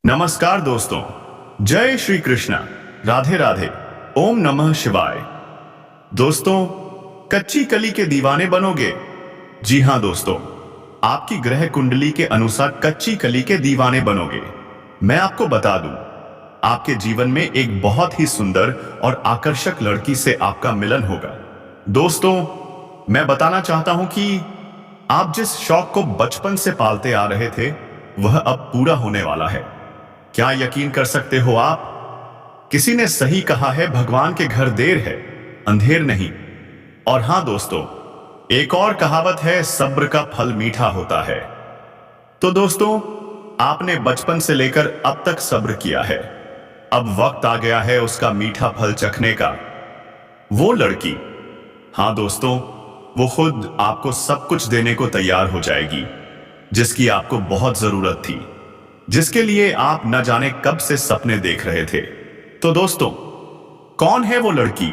नमस्कार दोस्तों, जय श्री कृष्णा, राधे राधे, ओम नमः शिवाय। दोस्तों, कच्ची कली के दीवाने बनोगे? जी हां दोस्तों, आपकी ग्रह कुंडली के अनुसार कच्ची कली के दीवाने बनोगे। मैं आपको बता दूं, आपके जीवन में एक बहुत ही सुंदर और आकर्षक लड़की से आपका मिलन होगा। दोस्तों, मैं बताना चाहता हूं कि आप जिस शौक को बचपन से पालते आ रहे थे, वह अब पूरा होने वाला है। क्या यकीन कर सकते हो आप? किसी ने सही कहा है, भगवान के घर देर है, अंधेर नहीं। और हां दोस्तों, एक और कहावत है, सब्र का फल मीठा होता है। तो दोस्तों, आपने बचपन से लेकर अब तक सब्र किया है। अब वक्त आ गया है उसका मीठा फल चखने का। वो लड़की, हां दोस्तों, वो खुद आपको सब कुछ देने को तैयार हो जाएगी, जिसकी आपको बहुत जरूरत थी, जिसके लिए आप न जाने कब से सपने देख रहे थे। तो दोस्तों, कौन है वो लड़की?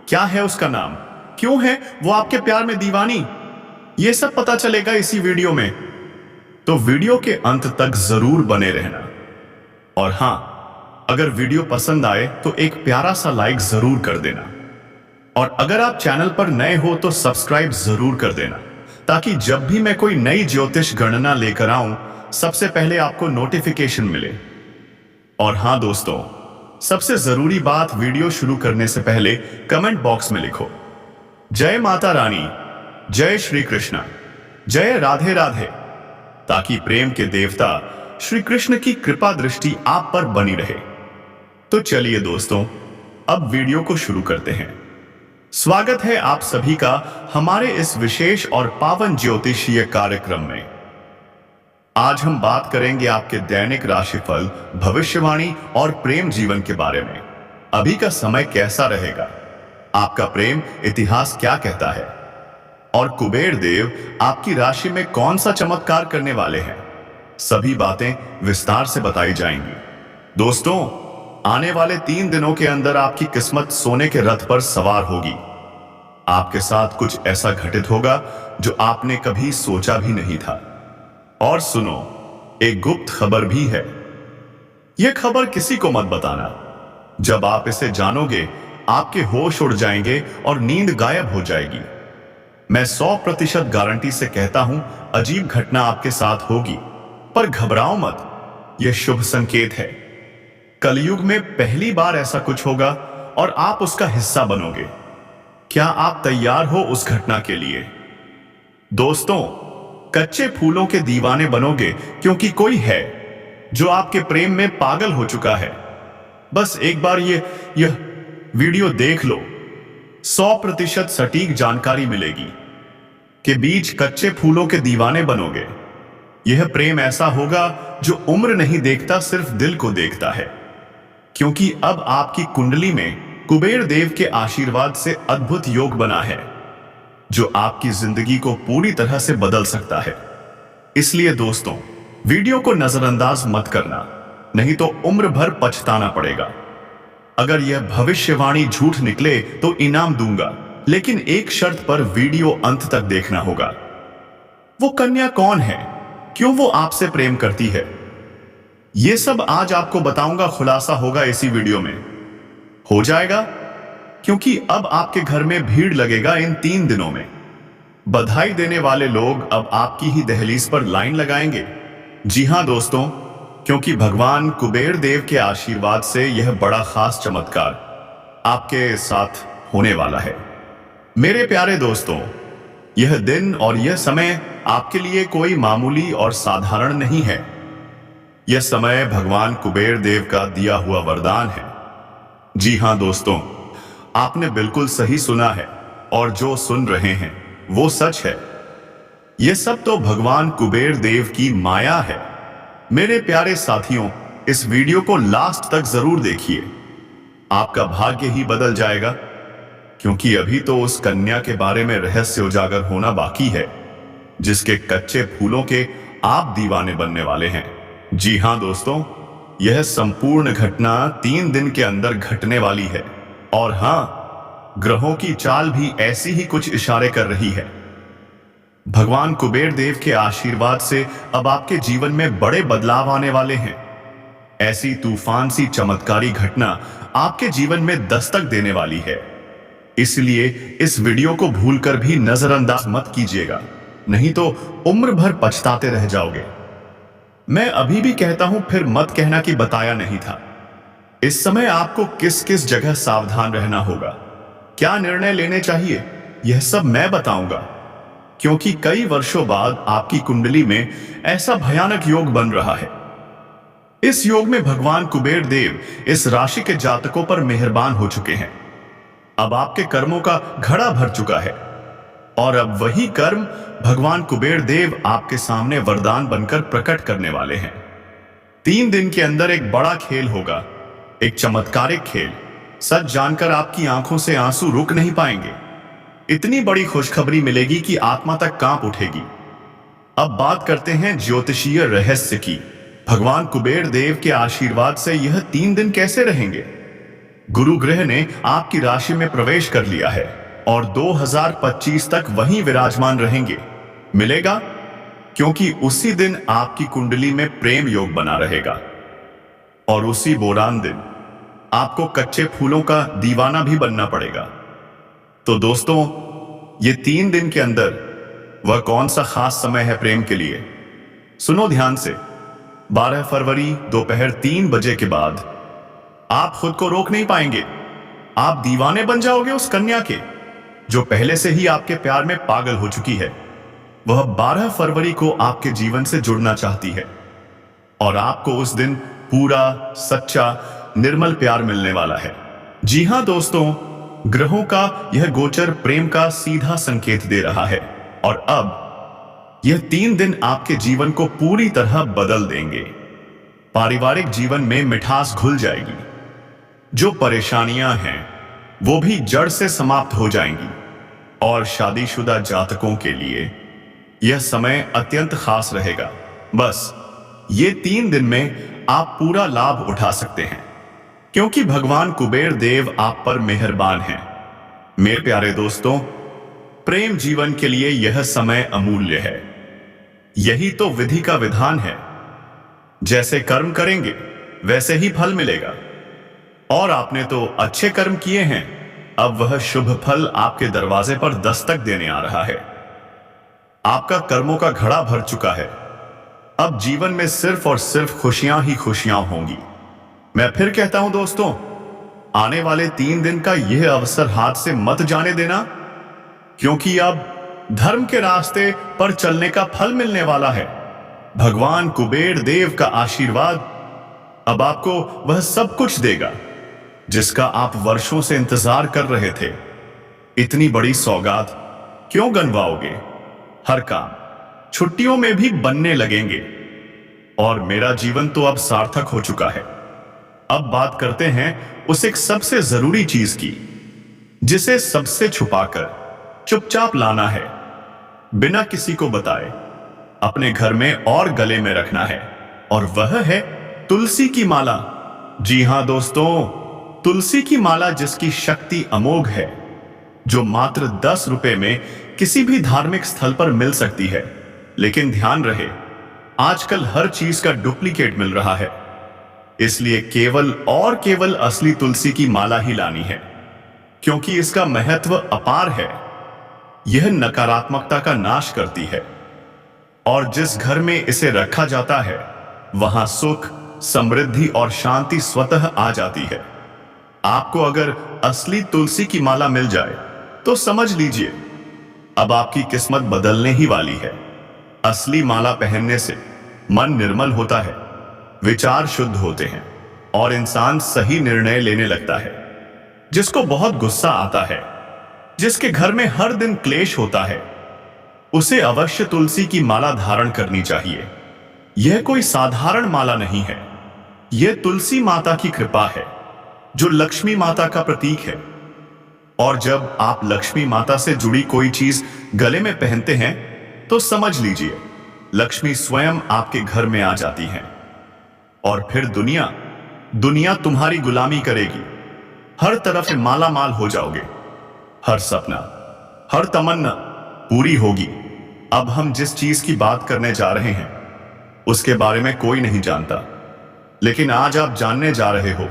क्या है उसका नाम? क्यों है वो आपके प्यार में दीवानी? ये सब पता चलेगा इसी वीडियो में। तो वीडियो के अंत तक जरूर बने रहना। और हां, अगर वीडियो पसंद आए तो एक प्यारा सा लाइक जरूर कर देना। और अगर आप चैनल पर नए हो तो सब्सक्राइब जरूर कर देना, ताकि जब भी मैं कोई नई ज्योतिष गणना लेकर आऊं, सबसे पहले आपको नोटिफिकेशन मिले। और हां दोस्तों, सबसे जरूरी बात, वीडियो शुरू करने से पहले कमेंट बॉक्स में लिखो, जय माता रानी, जय श्री कृष्णा, जय राधे राधे, ताकि प्रेम के देवता श्री कृष्ण की कृपा दृष्टि आप पर बनी रहे। तो चलिए दोस्तों, अब वीडियो को शुरू करते हैं। स्वागत है आप सभी का हमारे इस विशेष और पावन ज्योतिषीय कार्यक्रम में। आज हम बात करेंगे आपके दैनिक राशिफल, भविष्यवाणी और प्रेम जीवन के बारे में। अभी का समय कैसा रहेगा, आपका प्रेम इतिहास क्या कहता है, और कुबेर देव आपकी राशि में कौन सा चमत्कार करने वाले हैं, सभी बातें विस्तार से बताई जाएंगी। दोस्तों, आने वाले 3 दिनों के अंदर आपकी किस्मत सोने के रथ पर सवार होगी। आपके साथ कुछ ऐसा घटित होगा जो आपने कभी सोचा भी नहीं था। और सुनो, एक गुप्त खबर भी है। यह खबर किसी को मत बताना। जब आप इसे जानोगे, आपके होश उड़ जाएंगे और नींद गायब हो जाएगी। मैं 100% गारंटी से कहता हूं, अजीब घटना आपके साथ होगी। पर घबराओ मत, यह शुभ संकेत है। कलयुग में पहली बार ऐसा कुछ होगा और आप उसका हिस्सा बनोगे। क्या आप तैयार हो उस घटना के लिए? दोस्तों, कच्चे फूलों के दीवाने बनोगे क्योंकि कोई है जो आपके प्रेम में पागल हो चुका है। बस एक बार यह वीडियो देख लो, 100% सटीक जानकारी मिलेगी कि बीच कच्चे फूलों के दीवाने बनोगे। यह प्रेम ऐसा होगा जो उम्र नहीं देखता, सिर्फ दिल को देखता है। क्योंकि अब आपकी कुंडली में कुबेर देव के आशीर्वाद से अद्भुत योग बना है, जो आपकी जिंदगी को पूरी तरह से बदल सकता है। इसलिए दोस्तों, वीडियो को नजरअंदाज मत करना, नहीं तो उम्र भर पछताना पड़ेगा। अगर यह भविष्यवाणी झूठ निकले तो इनाम दूंगा, लेकिन एक शर्त पर वीडियो अंत तक देखना होगा। वो कन्या कौन है? क्यों वो आपसे प्रेम करती है? यह सब आज आपको बताऊंगा। खुलासा होगा इसी वीडियो में। हो जाएगा, क्योंकि अब आपके घर में भीड़ लगेगा इन 3 दिनों में। बधाई देने वाले लोग अब आपकी ही दहलीज पर लाइन लगाएंगे। जी हां दोस्तों, क्योंकि भगवान कुबेर देव के आशीर्वाद से यह बड़ा खास चमत्कार आपके साथ होने वाला है। मेरे प्यारे दोस्तों, यह दिन और यह समय आपके लिए कोई मामूली और साधारण नहीं है। यह समय भगवान कुबेर देव का दिया हुआ वरदान है। जी हां दोस्तों, आपने बिल्कुल सही सुना है, और जो सुन रहे हैं वो सच है। यह सब तो भगवान कुबेर देव की माया है। मेरे प्यारे साथियों, इस वीडियो को लास्ट तक जरूर देखिए, आपका भाग्य ही बदल जाएगा। क्योंकि अभी तो उस कन्या के बारे में रहस्य उजागर होना बाकी है, जिसके कच्चे फूलों के आप दीवाने बनने वाले हैं। जी हां दोस्तों, यह संपूर्ण घटना 3 दिन के अंदर घटने वाली है। और हां, ग्रहों की चाल भी ऐसी ही कुछ इशारे कर रही है। भगवान कुबेर देव के आशीर्वाद से अब आपके जीवन में बड़े बदलाव आने वाले हैं। ऐसी तूफान सी चमत्कारी घटना आपके जीवन में दस्तक देने वाली है। इसलिए इस वीडियो को भूलकर भी नजरअंदाज मत कीजिएगा, नहीं तो उम्र भर पछताते रह जाओगे। मैं अभी भी कहता हूं, फिर मत कहना कि बताया नहीं था। इस समय आपको किस किस जगह सावधान रहना होगा, क्या निर्णय लेने चाहिए, यह सब मैं बताऊंगा। क्योंकि कई वर्षों बाद आपकी कुंडली में ऐसा भयानक योग बन रहा है। इस योग में भगवान कुबेर देव इस राशि के जातकों पर मेहरबान हो चुके हैं। अब आपके कर्मों का घड़ा भर चुका है और अब वही कर्म भगवान कुबेर देव आपके सामने वरदान बनकर प्रकट करने वाले हैं। 3 दिन के अंदर एक बड़ा खेल होगा, एक चमत्कारिक खेल। सच जानकर आपकी आंखों से आंसू रुक नहीं पाएंगे। इतनी बड़ी खुशखबरी मिलेगी कि आत्मा तक कांप उठेगी। अब बात करते हैं ज्योतिषीय रहस्य की। भगवान कुबेर देव के आशीर्वाद से यह 3 दिन कैसे रहेंगे। गुरु ग्रह ने आपकी राशि में प्रवेश कर लिया है और 2025 तक वहीं विराजमान रहेंगे। मिलेगा क्योंकि उसी दिन आपकी कुंडली में प्रेम योग बना रहेगा और उसी बोरान दिन आपको कच्चे फूलों का दीवाना भी बनना पड़ेगा। तो दोस्तों, ये 3 दिन के अंदर वह कौन सा खास समय है प्रेम के लिए, सुनो ध्यान से। 12 फरवरी दोपहर 3 बजे के बाद आप खुद को रोक नहीं पाएंगे। आप दीवाने बन जाओगे उस कन्या के जो पहले से ही आपके प्यार में पागल हो चुकी है। वह 12 फरवरी को आपके जीवन से जुड़ना चाहती है और आपको उस दिन पूरा सच्चा निर्मल प्यार मिलने वाला है। जी हां दोस्तों, ग्रहों का यह गोचर प्रेम का सीधा संकेत दे रहा है और अब यह 3 दिन आपके जीवन को पूरी तरह बदल देंगे। पारिवारिक जीवन में मिठास घुल जाएगी। जो परेशानियां हैं वो भी जड़ से समाप्त हो जाएंगी और शादीशुदा जातकों के लिए यह समय अत्यंत खास रहेगा। बस ये 3 दिन में आप पूरा लाभ उठा सकते हैं क्योंकि भगवान कुबेर देव आप पर मेहरबान हैं। मेरे प्यारे दोस्तों, प्रेम जीवन के लिए यह समय अमूल्य है। यही तो विधि का विधान है। जैसे कर्म करेंगे वैसे ही फल मिलेगा और आपने तो अच्छे कर्म किए हैं। अब वह शुभ फल आपके दरवाजे पर दस्तक देने आ रहा है। आपका कर्मों का घड़ा भर चुका है। अब जीवन में सिर्फ और सिर्फ खुशियां ही खुशियां होंगी। मैं फिर कहता हूं दोस्तों, आने वाले 3 दिन का यह अवसर हाथ से मत जाने देना क्योंकि अब धर्म के रास्ते पर चलने का फल मिलने वाला है। भगवान कुबेर देव का आशीर्वाद अब आपको वह सब कुछ देगा जिसका आप वर्षों से इंतजार कर रहे थे। इतनी बड़ी सौगात क्यों गंवाओगे। हर काम छुट्टियों में भी बनने लगेंगे और मेरा जीवन तो अब सार्थक हो चुका है। अब बात करते हैं उस एक सबसे जरूरी चीज की जिसे सबसे छुपाकर चुपचाप लाना है, बिना किसी को बताए, अपने घर में और गले में रखना है और वह है तुलसी की माला। जी हां दोस्तों, तुलसी की माला जिसकी शक्ति अमोघ है, जो मात्र 10 रुपए में किसी भी धार्मिक स्थल पर मिल सकती है। लेकिन ध्यान रहे, आजकल हर चीज का डुप्लीकेट मिल रहा है, इसलिए केवल और केवल असली तुलसी की माला ही लानी है क्योंकि इसका महत्व अपार है। यह नकारात्मकता का नाश करती है और जिस घर में इसे रखा जाता है वहां सुख, समृद्धि और शांति स्वतः आ जाती है। आपको अगर असली तुलसी की माला मिल जाए तो समझ लीजिए अब आपकी किस्मत बदलने ही वाली है। असली माला पहनने से मन निर्मल होता है, विचार शुद्ध होते हैं और इंसान सही निर्णय लेने लगता है। जिसको बहुत गुस्सा आता है, जिसके घर में हर दिन क्लेश होता है, उसे अवश्य तुलसी की माला धारण करनी चाहिए। यह कोई साधारण माला नहीं है, यह तुलसी माता की कृपा है जो लक्ष्मी माता का प्रतीक है। और जब आप लक्ष्मी माता से जुड़ी कोई चीज गले में पहनते हैं तो समझ लीजिए लक्ष्मी स्वयं आपके घर में आ जाती हैं और फिर दुनिया तुम्हारी गुलामी करेगी। हर तरफ से माला माल हो जाओगे, हर सपना, हर तमन्ना पूरी होगी। अब हम जिस चीज की बात करने जा रहे हैं उसके बारे में कोई नहीं जानता, लेकिन आज आप जानने जा रहे हो,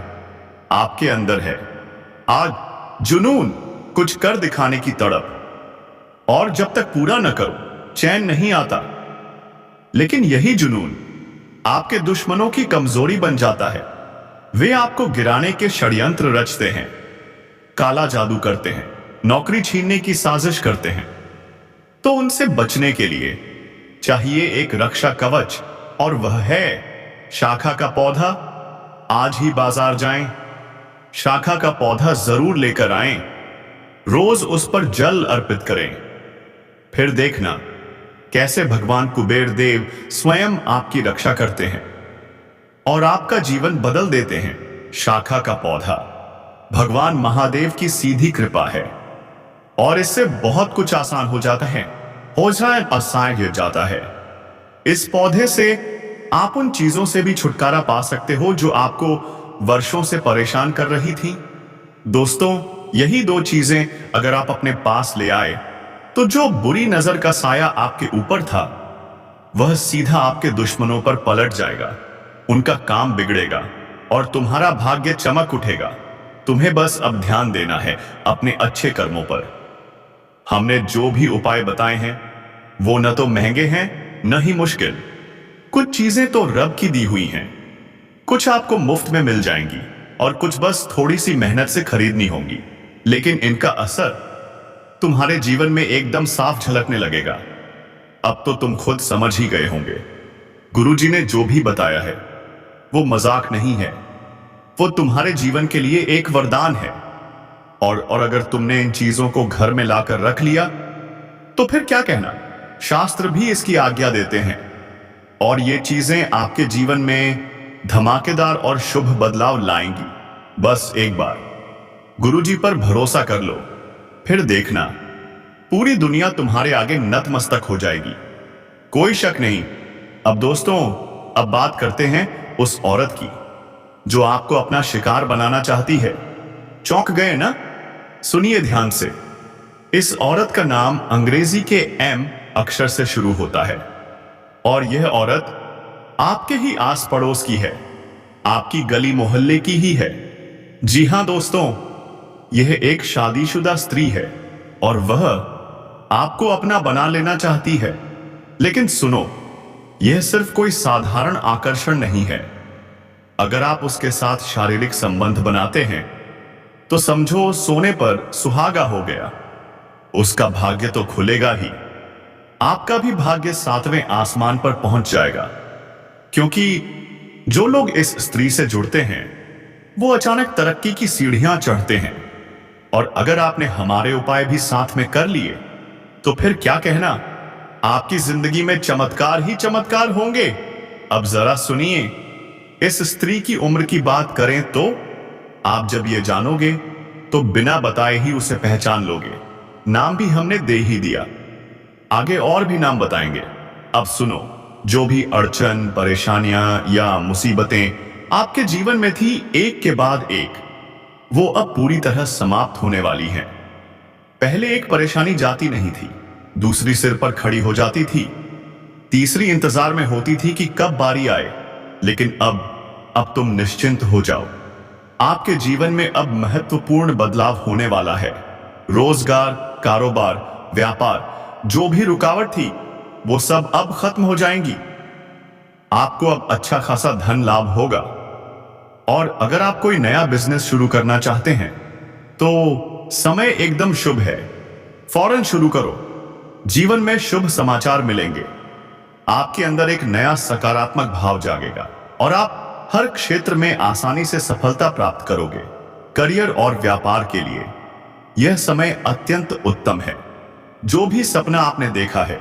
आपके अंदर है आज जुनून, कुछ कर दिखाने की तड़प। और जब तक पूरा न करो चैन नहीं आता। लेकिन यही जुनून आपके दुश्मनों की कमजोरी बन जाता है। वे आपको गिराने के षड्यंत्र रचते हैं, काला जादू करते हैं, नौकरी छीनने की साजिश करते हैं। तो उनसे बचने के लिए चाहिए एक रक्षा कवच, और वह है शाखा का पौधा। आज ही बाजार जाएं, शाखा का पौधा जरूर लेकर आएं, रोज उस पर जल अर्पित करें। फिर देखना कैसे भगवान कुबेर देव स्वयं आपकी रक्षा करते हैं और आपका जीवन बदल देते हैं। शाखा का पौधा भगवान महादेव की सीधी कृपा है, और इससे बहुत कुछ आसान हो जाता है, हो जाए आसान गिर जाता है। इस पौधे से आप उन चीजों से भी छुटकारा पा सकते हो जो आपको वर्षों से परेशान कर रही थी। दोस्तों, यही दो चीजें अगर आप अपने पास ले आए तो जो बुरी नजर का साया आपके ऊपर था वह सीधा आपके दुश्मनों पर पलट जाएगा, उनका काम बिगड़ेगा और तुम्हारा भाग्य चमक उठेगा। तुम्हें बस अब ध्यान देना है अपने अच्छे कर्मों पर। हमने जो भी उपाय बताए हैं वो न तो महंगे हैं न ही मुश्किल। कुछ चीजें तो रब की दी हुई हैं, कुछ आपको मुफ्त में मिल जाएंगी और कुछ बस थोड़ी सी मेहनत से खरीदनी होंगी। लेकिन इनका असर तुम्हारे जीवन में एकदम साफ झलकने लगेगा। अब तो तुम खुद समझ ही गए होंगे, गुरुजी ने जो भी बताया है वो मजाक नहीं है, वो तुम्हारे जीवन के लिए एक वरदान है। और अगर तुमने इन चीजों को घर में लाकर रख लिया तो फिर क्या कहना, शास्त्र भी इसकी आज्ञा देते हैं। और ये चीजें आपके जीवन में धमाकेदार और शुभ बदलाव लाएंगी। बस एक बार गुरुजी पर भरोसा कर लो, फिर देखना पूरी दुनिया तुम्हारे आगे नतमस्तक हो जाएगी, कोई शक नहीं। अब दोस्तों, अब बात करते हैं उस औरत की जो आपको अपना शिकार बनाना चाहती है। चौंक गए ना? सुनिए ध्यान से। इस औरत का नाम अंग्रेजी के एम अक्षर से शुरू होता है और यह औरत आपके ही आस पड़ोस की है, आपकी गली मोहल्ले की ही है। जी हां दोस्तों, यह एक शादीशुदा स्त्री है और वह आपको अपना बना लेना चाहती है। लेकिन सुनो, यह सिर्फ कोई साधारण आकर्षण नहीं है। अगर आप उसके साथ शारीरिक संबंध बनाते हैं तो समझो सोने पर सुहागा हो गया। उसका भाग्य तो खुलेगा ही, आपका भी भाग्य सातवें आसमान पर पहुंच जाएगा। क्योंकि जो लोग इस स्त्री से जुड़ते हैं वो अचानक तरक्की की सीढ़ियां चढ़ते हैं। और अगर आपने हमारे उपाय भी साथ में कर लिए तो फिर क्या कहना, आपकी जिंदगी में चमत्कार ही चमत्कार होंगे। अब जरा सुनिए, इस स्त्री की उम्र की बात करें तो आप जब ये जानोगे तो बिना बताए ही उसे पहचान लोगे। नाम भी हमने दे ही दिया, आगे और भी नाम बताएंगे। अब सुनो, जो भी अड़चन, परेशानियां या मुसीबतें आपके जीवन में थी एक के बाद एक, वो अब पूरी तरह समाप्त होने वाली हैं। पहले एक परेशानी जाती नहीं थी, दूसरी सिर पर खड़ी हो जाती थी, तीसरी इंतजार में होती थी कि कब बारी आए। लेकिन अब तुम निश्चिंत हो जाओ, आपके जीवन में अब महत्वपूर्ण बदलाव होने वाला है। रोजगार, कारोबार, व्यापार, जो भी रुकावट थी वो सब अब खत्म हो जाएंगी। आपको अब अच्छा खासा धन लाभ होगा। और अगर आप कोई नया बिजनेस शुरू करना चाहते हैं तो समय एकदम शुभ है, फौरन शुरू करो। जीवन में शुभ समाचार मिलेंगे, आपके अंदर एक नया सकारात्मक भाव जागेगा और आप हर क्षेत्र में आसानी से सफलता प्राप्त करोगे। करियर और व्यापार के लिए यह समय अत्यंत उत्तम है। जो भी सपना आपने देखा है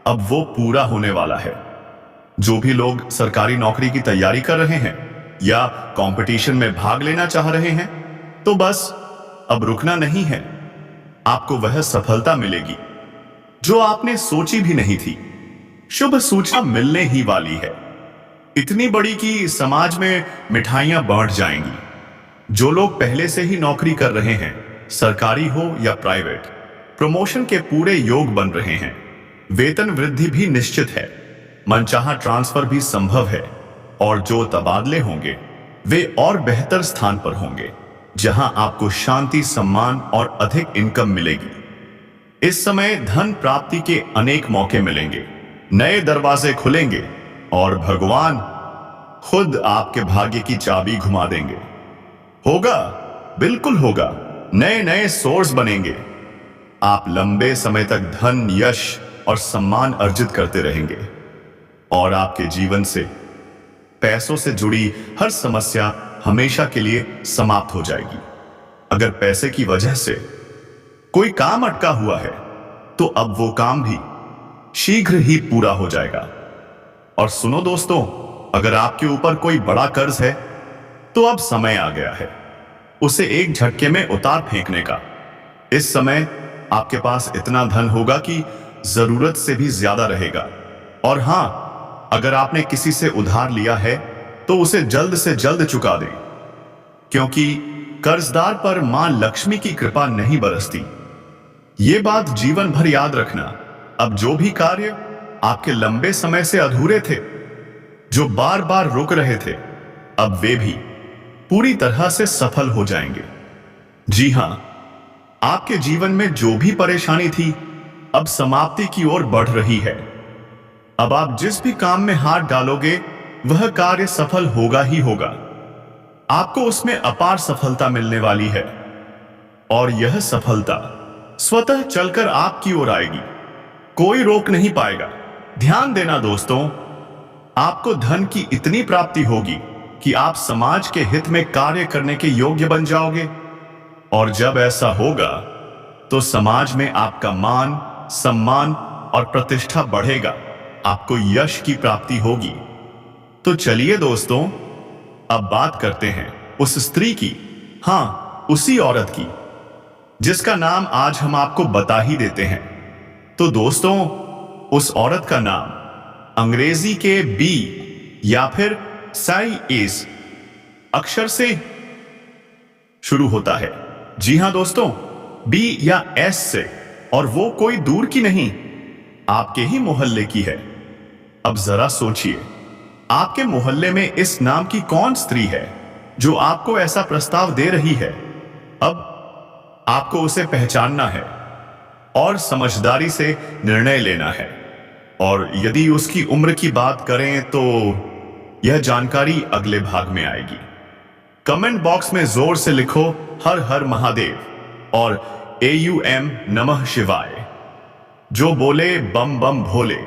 अब वो पूरा होने वाला है। जो भी लोग सरकारी नौकरी की तैयारी कर रहे हैं या कंपटीशन में भाग लेना चाह रहे हैं तो बस अब रुकना नहीं है, आपको वह सफलता मिलेगी जो आपने सोची भी नहीं थी। शुभ सूचना मिलने ही वाली है, इतनी बड़ी कि समाज में मिठाइयां बांट जाएंगी। जो लोग पहले से ही नौकरी कर रहे हैं, सरकारी हो या प्राइवेट, प्रमोशन के पूरे योग बन रहे हैं। वेतन वृद्धि भी निश्चित है, मनचाहा ट्रांसफर भी संभव है। और जो तबादले होंगे वे और बेहतर स्थान पर होंगे, जहां आपको शांति, सम्मान और अधिक इनकम मिलेगी। इस समय धन प्राप्ति के अनेक मौके मिलेंगे, नए दरवाजे खुलेंगे और भगवान खुद आपके भाग्य की चाबी घुमा देंगे। होगा, बिल्कुल होगा, नए नए सोर्स बनेंगे। आप लंबे समय तक धन, यश और सम्मान अर्जित करते रहेंगे और आपके जीवन से पैसों से जुड़ी हर समस्या हमेशा के लिए समाप्त हो जाएगी। अगर पैसे की वजह से कोई काम अटका हुआ है तो अब वो काम भी शीघ्र ही पूरा हो जाएगा। और सुनो दोस्तों, अगर आपके ऊपर कोई बड़ा कर्ज है तो अब समय आ गया है उसे एक झटके में उतार फेंकने का। इस समय आपके पास इतना धन होगा कि जरूरत से भी ज्यादा रहेगा। और हां, अगर आपने किसी से उधार लिया है तो उसे जल्द से जल्द चुका दें, क्योंकि कर्जदार पर मां लक्ष्मी की कृपा नहीं बरसती। ये बात जीवन भर याद रखना। अब जो भी कार्य आपके लंबे समय से अधूरे थे, जो बार बार रुक रहे थे, अब वे भी पूरी तरह से सफल हो जाएंगे। जी हां, आपके जीवन में जो भी परेशानी थी अब समाप्ति की ओर बढ़ रही है। अब आप जिस भी काम में हाथ डालोगे वह कार्य सफल होगा ही होगा। आपको उसमें अपार सफलता मिलने वाली है और यह सफलता स्वतः चलकर आपकी ओर आएगी, कोई रोक नहीं पाएगा। ध्यान देना दोस्तों, आपको धन की इतनी प्राप्ति होगी कि आप समाज के हित में कार्य करने के योग्य बन जाओगे। और जब ऐसा होगा तो समाज में आपका मान, सम्मान और प्रतिष्ठा बढ़ेगा, आपको यश की प्राप्ति होगी। तो चलिए दोस्तों, अब बात करते हैं उस स्त्री की, हां, उसी औरत की जिसका नाम आज हम आपको बता ही देते हैं। तो दोस्तों, उस औरत का नाम अंग्रेजी के बी या फिर साई एस अक्षर से शुरू होता है। जी हां दोस्तों, बी या एस से, और वो कोई दूर की नहीं, आपके ही मोहल्ले की है। अब जरा सोचिए, आपके मोहल्ले में इस नाम की कौन स्त्री है जो आपको ऐसा प्रस्ताव दे रही है। अब आपको उसे पहचानना है और समझदारी से निर्णय लेना है। और यदि उसकी उम्र की बात करें तो यह जानकारी अगले भाग में आएगी। कमेंट बॉक्स में जोर से लिखो हर हर महादेव और AUM नमः शिवाय। जो बोले बम बम भोले।